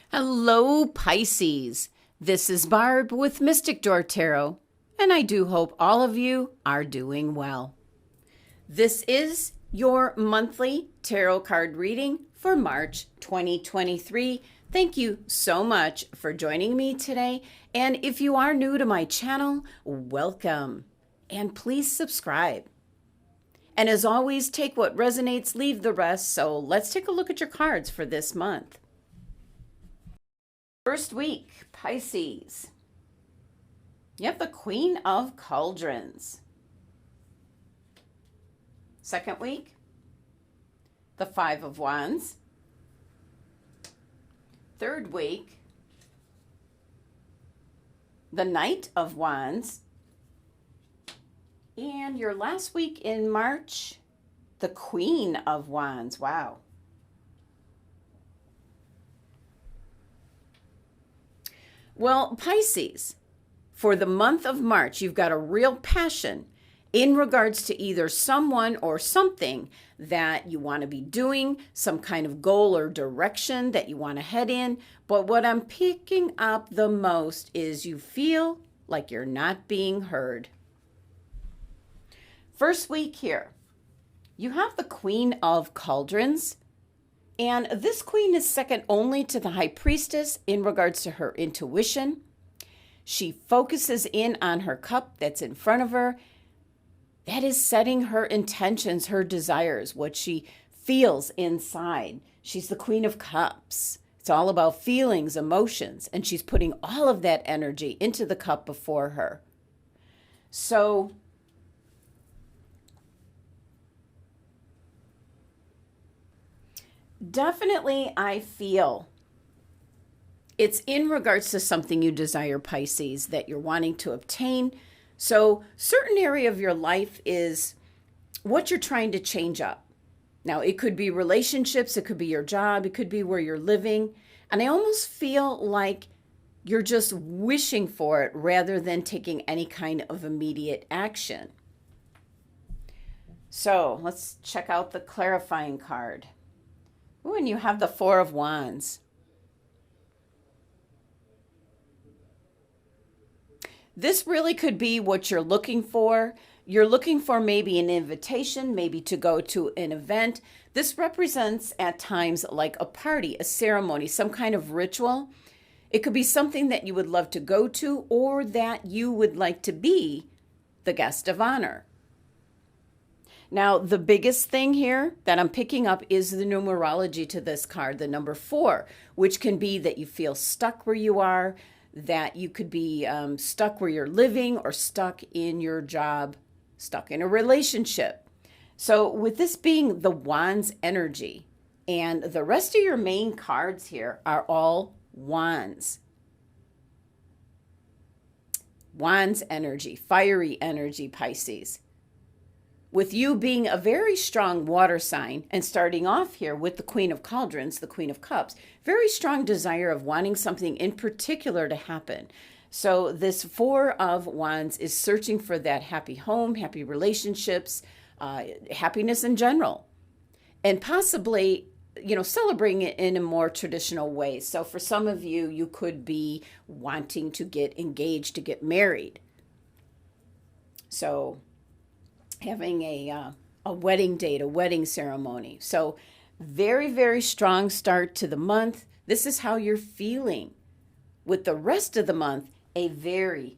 Hello, Pisces. This is Barb with Mystic Door Tarot, and I do hope all of you are doing well. This is your monthly tarot card reading for March 2023. Thank you so much for joining me today. And if you are new to my channel, welcome. And please subscribe. And as always, take what resonates, leave the rest. So let's take a look at your cards for this month. First week, Pisces. You have the Queen of Cauldrons. Second week, the Five of Wands. Third week, the Knight of Wands. And your last week in March, the Queen of Wands. Wow. Well, Pisces, for the month of March, you've got a real passion in regards to either someone or something that you want to be doing, some kind of goal or direction that you want to head in. But what I'm picking up the most is you feel like you're not being heard. First week here, you have the Queen of Cauldrons. And this queen is second only to the High Priestess in regards to her intuition. She focuses in on her cup that's in front of her. That is setting her intentions, her desires, what she feels inside. She's the Queen of Cups. It's all about feelings, emotions, and she's putting all of that energy into the cup before her. So definitely, I feel it's in regards to something you desire, Pisces, that you're wanting to obtain. So certain area of your life is what you're trying to change up. Now, it could be relationships, it could be your job, it could be where you're living. And I almost feel like you're just wishing for it rather than taking any kind of immediate action. So let's check out the clarifying card. Ooh, and you have the Four of Wands. This really could be what you're looking for. You're looking for maybe an invitation, maybe to go to an event. This represents at times like a party, a ceremony, some kind of ritual. It could be something that you would love to go to or that you would like to be the guest of honor. Now, the biggest thing here that I'm picking up is the numerology to this card, the number 4, which can be that you feel stuck where you are, that you could be stuck where you're living or stuck in your job, stuck in a relationship. So with this being the Wands energy, and the rest of your main cards here are all Wands. Wands energy, fiery energy, Pisces. With you being a very strong water sign and starting off here with the Queen of Cauldrons, the Queen of Cups, very strong desire of wanting something in particular to happen. So this Four of Wands is searching for that happy home, happy relationships, happiness in general, and possibly, celebrating it in a more traditional way. So for some of you, you could be wanting to get engaged, to get married. So having a wedding date, a wedding ceremony. So very, very strong start to the month. This is how you're feeling. With the rest of the month, a very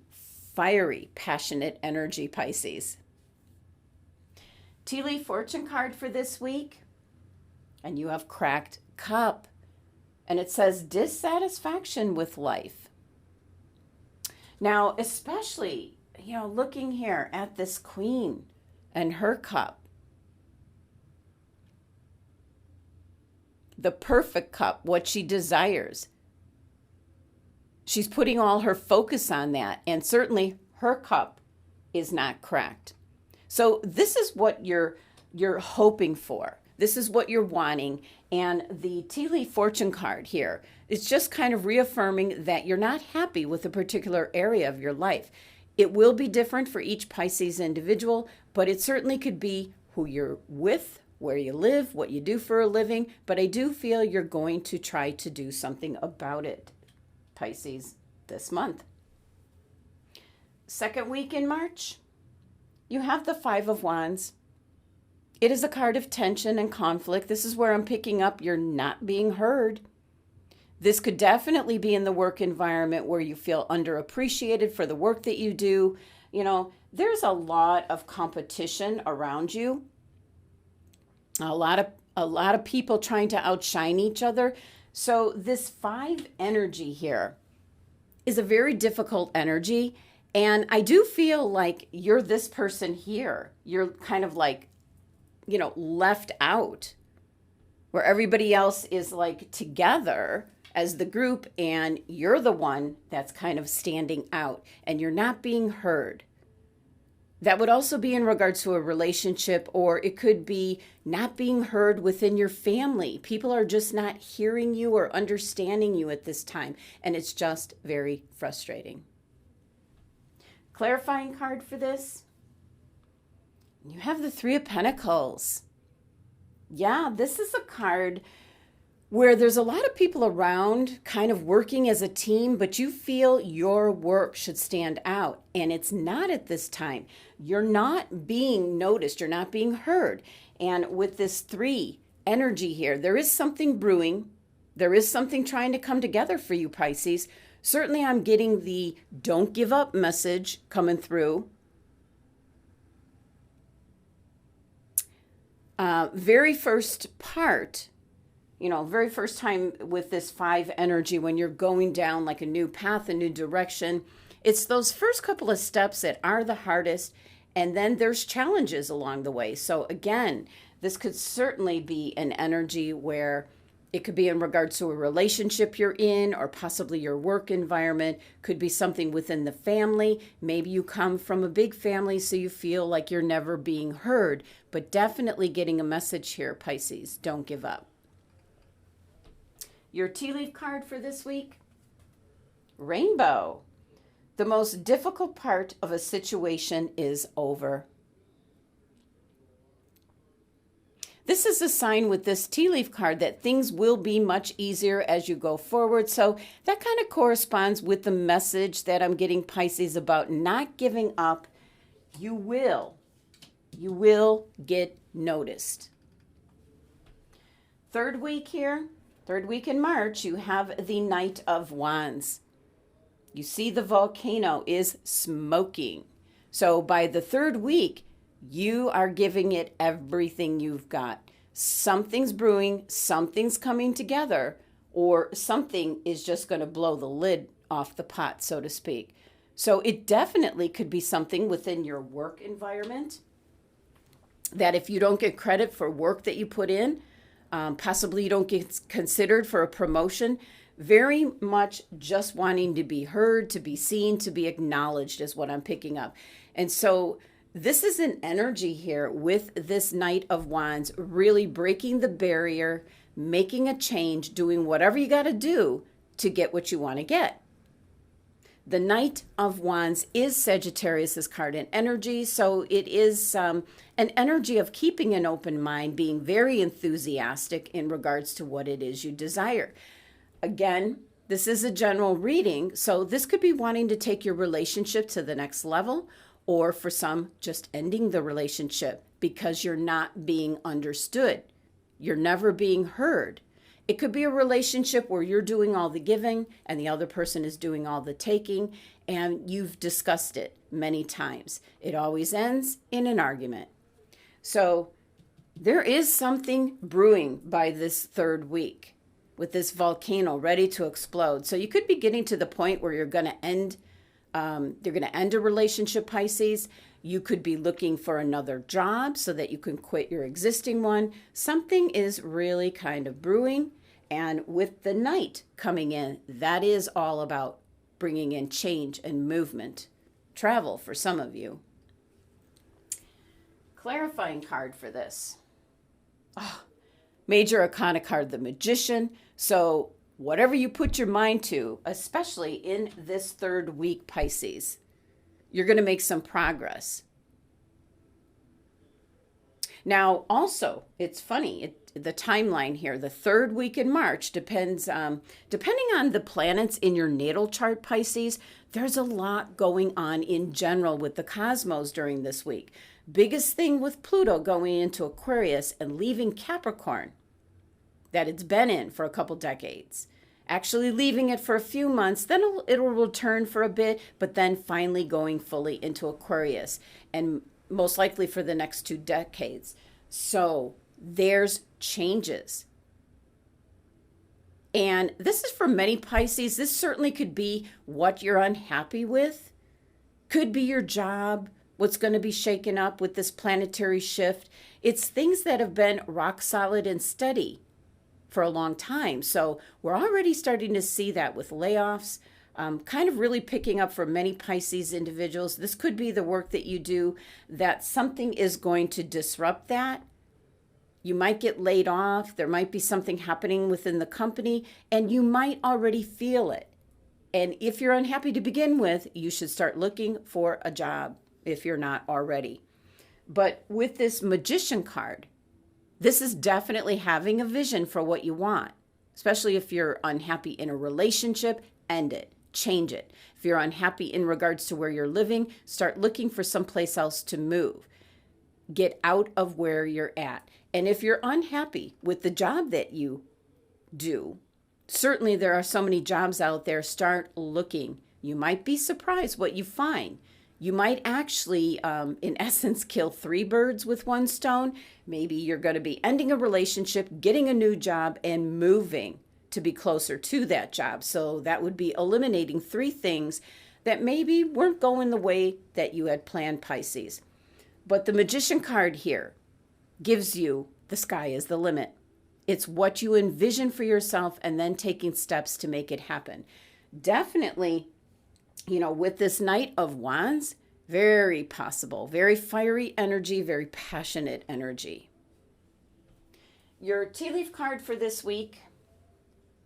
fiery, passionate energy, Pisces. Tea leaf fortune card for this week. And you have cracked cup. And it says dissatisfaction with life. Now, especially, looking here at this queen and her cup. The perfect cup, what she desires. She's putting all her focus on that, and certainly her cup is not cracked. So this is what you're hoping for. This is what you're wanting. And the tea leaf fortune card here is just kind of reaffirming that you're not happy with a particular area of your life. It will be different for each Pisces individual, but it certainly could be who you're with where you live, what you do for a living, but I do feel you're going to try to do something about it, Pisces, this month. Second week in March, you have the Five of Wands. It is a card of tension and conflict. This is where I'm picking up you're not being heard. This could definitely be in the work environment where you feel underappreciated for the work that you do. You know, there's a lot of competition around you. A lot of people trying to outshine each other. So this 5 energy here is a very difficult energy. And I do feel like you're this person here. You're kind of like, left out, where everybody else is like together as the group, and you're the one that's kind of standing out and you're not being heard. That would also be in regards to a relationship, or it could be not being heard within your family. People are just not hearing you or understanding you at this time, and it's just very frustrating. Clarifying card for this, you have the Three of Pentacles. Yeah, this is a card where there's a lot of people around kind of working as a team, but you feel your work should stand out, and it's not at this time. You're not being noticed. You're not being heard. And with this 3 energy here, there is something brewing. There is something trying to come together for you, Pisces. Certainly I'm getting the don't give up message coming through. Very first part, very first time with this 5 energy, when you're going down like a new path, a new direction, it's those first couple of steps that are the hardest, and then there's challenges along the way. So again, this could certainly be an energy where it could be in regards to a relationship you're in, or possibly your work environment. Could be something within the family. Maybe you come from a big family, so you feel like you're never being heard, but definitely getting a message here, Pisces. Don't give up. Your tea leaf card for this week, Rainbow. The most difficult part of a situation is over. This is a sign with this tea leaf card that things will be much easier as you go forward. So that kind of corresponds with the message that I'm getting, Pisces, about not giving up. You will get noticed. Third week in March, you have the Knight of Wands. You see the volcano is smoking. So by the third week, you are giving it everything you've got. Something's brewing, something's coming together, or something is just going to blow the lid off the pot, so to speak. So it definitely could be something within your work environment that if you don't get credit for work that you put in, possibly you don't get considered for a promotion, very much just wanting to be heard, to be seen, to be acknowledged is what I'm picking up. And so this is an energy here with this Knight of Wands, really breaking the barrier, making a change, doing whatever you got to do to get what you want to get. The Knight of Wands is Sagittarius's card in energy, so it is an energy of keeping an open mind, being very enthusiastic in regards to what it is you desire. Again, this is a general reading, so this could be wanting to take your relationship to the next level, or for some, just ending the relationship because you're not being understood. You're never being heard. It could be a relationship where you're doing all the giving and the other person is doing all the taking, and you've discussed it many times. It always ends in an argument. So there is something brewing by this third week with this volcano ready to explode. So you could be getting to the point where you're going to end a relationship, Pisces. You could be looking for another job so that you can quit your existing one. Something is really kind of brewing. And with the Knight coming in, that is all about bringing in change and movement, travel for some of you. Clarifying card for this. Major Arcana card, the Magician. So whatever you put your mind to, especially in this third week, Pisces, you're going to make some progress. Now, also, it's funny, the timeline here, the third week in March depending on the planets in your natal chart, Pisces. There's a lot going on in general with the cosmos during this week. Biggest thing with Pluto going into Aquarius and leaving Capricorn that it's been in for a couple decades. Actually leaving it for a few months, then it'll return for a bit, but then finally going fully into Aquarius, and most likely for the next 2 decades. So there's changes. And this is for many Pisces. This certainly could be what you're unhappy with. Could be your job, what's going to be shaken up with this planetary shift. It's things that have been rock solid and steady for a long time. So we're already starting to see that with layoffs, kind of really picking up for many Pisces individuals. This could be the work that you do, that something is going to disrupt that. You might get laid off. There might be something happening within the company, and you might already feel it. And if you're unhappy to begin with, you should start looking for a job if you're not already. But with this Magician card, this is definitely having a vision for what you want, especially if you're unhappy in a relationship, end it, change it. If you're unhappy in regards to where you're living, start looking for someplace else to move. Get out of where you're at. And if you're unhappy with the job that you do, certainly there are so many jobs out there, start looking. You might be surprised what you find. You might actually, in essence, kill 3 birds with 1 stone. Maybe you're going to be ending a relationship, getting a new job, and moving to be closer to that job. So that would be eliminating 3 things that maybe weren't going the way that you had planned, Pisces. But the Magician card here gives you the sky is the limit. It's what you envision for yourself and then taking steps to make it happen. Definitely, with this Knight of Wands, very possible, very fiery energy, very passionate energy. Your tea leaf card for this week,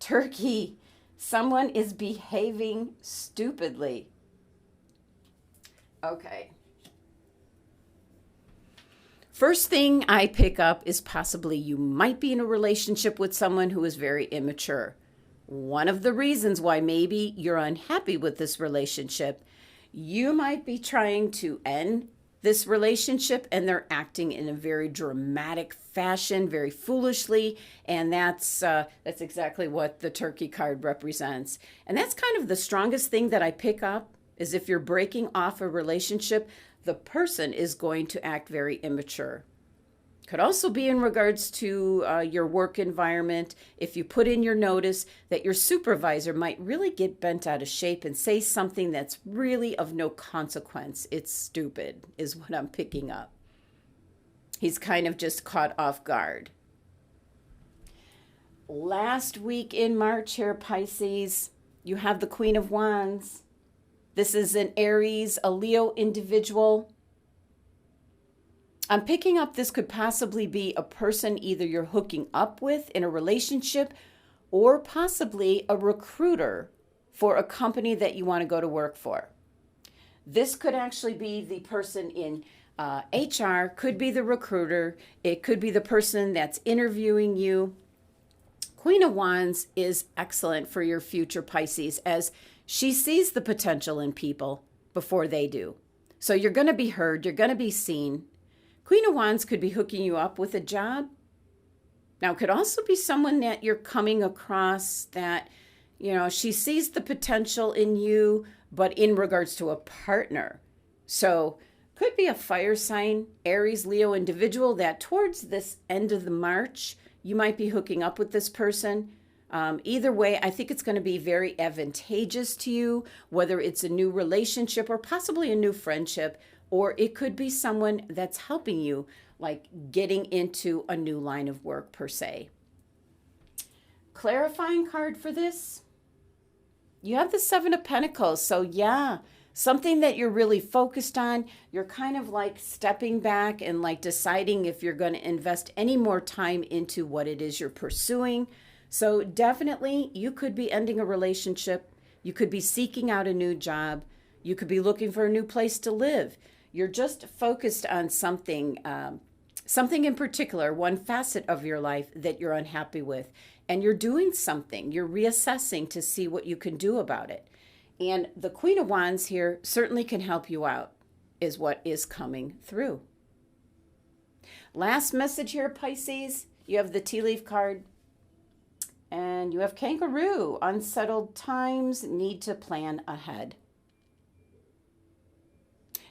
Turkey. Someone is behaving stupidly. Okay. First thing I pick up is possibly you might be in a relationship with someone who is very immature. One of the reasons why maybe you're unhappy with this relationship, you might be trying to end this relationship and they're acting in a very dramatic fashion, very foolishly, and that's exactly what the Turkey card represents. And that's kind of the strongest thing that I pick up, is if you're breaking off a relationship, the person is going to act very immature. Could also be in regards to your work environment. If you put in your notice that your supervisor might really get bent out of shape and say something that's really of no consequence. It's stupid, is what I'm picking up. He's kind of just caught off guard. Last week in March here, Pisces, you have the Queen of Wands. This is an Aries, a Leo individual. I'm picking up this could possibly be a person either you're hooking up with in a relationship or possibly a recruiter for a company that you want to go to work for. This could actually be the person in HR, could be the recruiter. It could be the person that's interviewing you. Queen of Wands is excellent for your future, Pisces, as she sees the potential in people before they do. So you're going to be heard. You're going to be seen. Queen of Wands could be hooking you up with a job. Now, it could also be someone that you're coming across that, she sees the potential in you, but in regards to a partner. So could be a fire sign, Aries, Leo individual that towards this end of the March, you might be hooking up with this person. Either way, I think it's going to be very advantageous to you, whether it's a new relationship or possibly a new friendship, or it could be someone that's helping you, like getting into a new line of work per se. Clarifying card for this, you have the 7 of Pentacles. So yeah, something that you're really focused on. You're kind of like stepping back and like deciding if you're going to invest any more time into what it is you're pursuing. So definitely you could be ending a relationship. You could be seeking out a new job. You could be looking for a new place to live. You're just focused on something something in particular, one facet of your life that you're unhappy with, and you're doing something, you're reassessing to see what you can do about it. And the Queen of Wands here certainly can help you out, is what is coming through. Last message here, Pisces. You have the tea leaf card, and you have kangaroo. Unsettled times, need to plan ahead.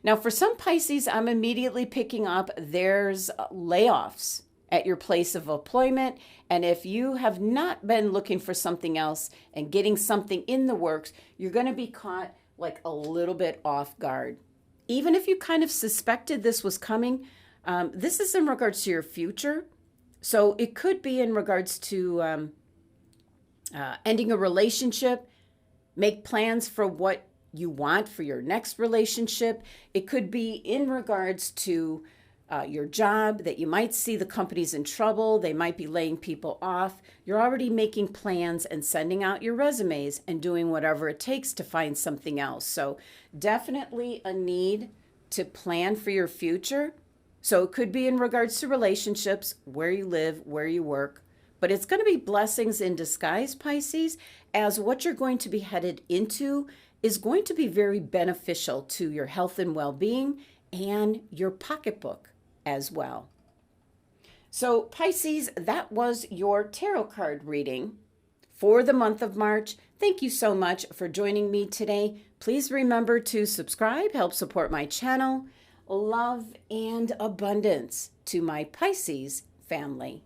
Now, for some Pisces, I'm immediately picking up there's layoffs at your place of employment. And if you have not been looking for something else and getting something in the works, you're going to be caught like a little bit off guard. Even if you kind of suspected this was coming, this is in regards to your future. So it could be in regards to ending a relationship, make plans for what you want for your next relationship. It could be in regards to your job, that you might see the company's in trouble. They might be laying people off. You're already making plans and sending out your resumes and doing whatever it takes to find something else. So definitely a need to plan for your future. So it could be in regards to relationships, where you live, where you work. But it's going to be blessings in disguise, Pisces, as what you're going to be headed into is going to be very beneficial to your health and well-being and your pocketbook as well. So Pisces, that was your tarot card reading for the month of March. Thank you so much for joining me today. Please remember to subscribe, help support my channel. Love and abundance to my Pisces family.